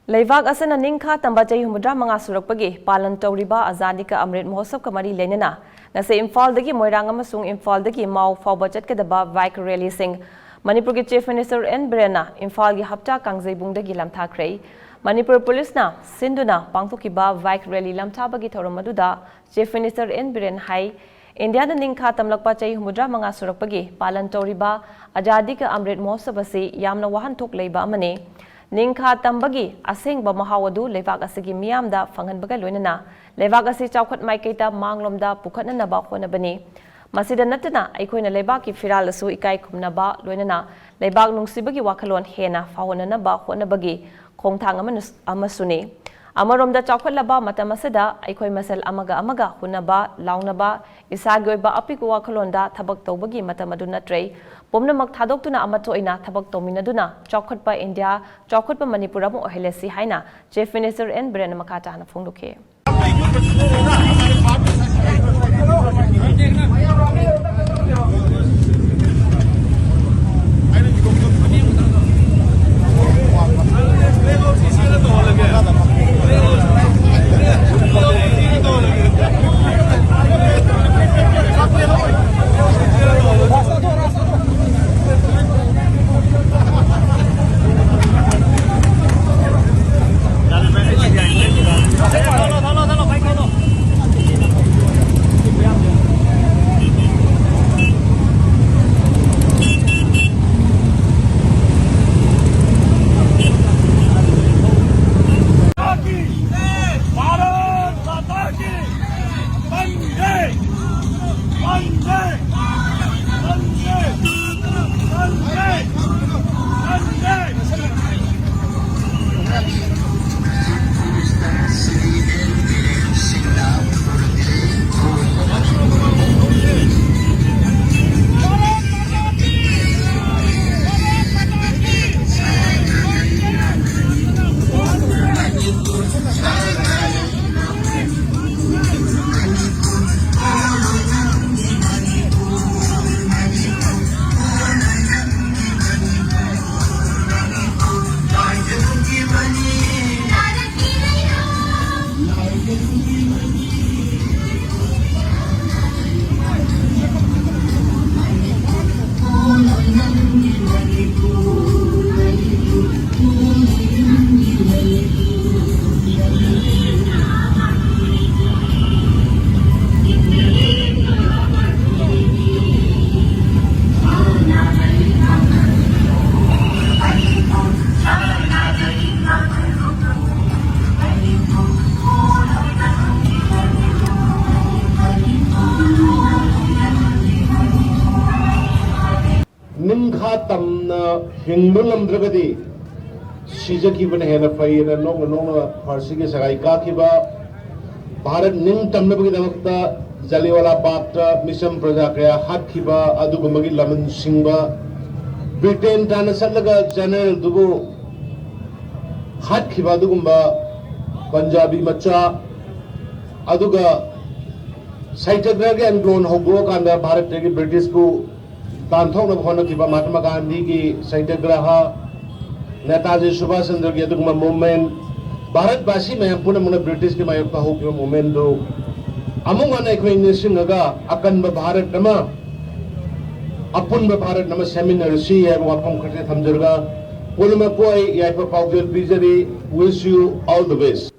Leivak asana ningkha tamba chai humudra manga surakpagi palan tawriba azadi ka amrit mahotsav ka mari lenana ngase Imphal dagi Moirang amasung Imphal dagi Mau fawba chatkadaba bike rally sing Manipur ki Chief Minister N Birena Imphal gi hapta Kangzaibung dagi lamthaakhre Manipur Police na Sinduna pangthokiba bike rally lamthabagi thoram aduda Chief Minister N Biren hai India na ningkha tamlakpa chai humudra manga surakpagi palan tawriba azadi ka amrit mahotsav ase yamna wahan thok leiba amane Ningkha tambagi aseng ba mahawadu Leivak asigi miyamda fanghanbaga loinana Leivak asi chawkhat maikaita manglomda pukhatna ba khonabani masida natna aikoina Leivak ki firal asu ikai khumna ba loinana Leivak nungsibagi wakhalon hena fawonana ba khonabagi khongthang amasuni amaromda chawkhatlaba matamasada aikoi masal amaga hunaba launaba isagi oiba apiku wakhalonda thabak tawbagi matamadu natrei Pomnamak thadokuna amatoina thabak tominaduna chawkhatpa India chawkhatpa Manipur amu ohelesi haina Chief Minister N Biren makata hana phongdokhe Ningkha tamna hingmulam dragadi sijaki bane hena fayena nong farsige sagai ka kiba Bharat ning tamna bagi damakta Jaliwala Bagh mission praja kaya hat kiba adugumagi laman singba Britain tana salaga general dubu hat kiba adugumba Punjabi macha aduga saitagrage andlon hogo kanda Bharat tegi British ku Tanthok na bhona kiba Mahatma Gandhi ki Satyagraha Netaji Subhash Chandra ki adugma movement Bharat basi mayam puna muna British ki mayam ka ho kiba movement do amunga na ikoi nisingaga akan ba Bharat nama apun ba Bharat nama seminar si hai wapam khate thamjarga pulma koi yai pa paujal bijari wish you all the best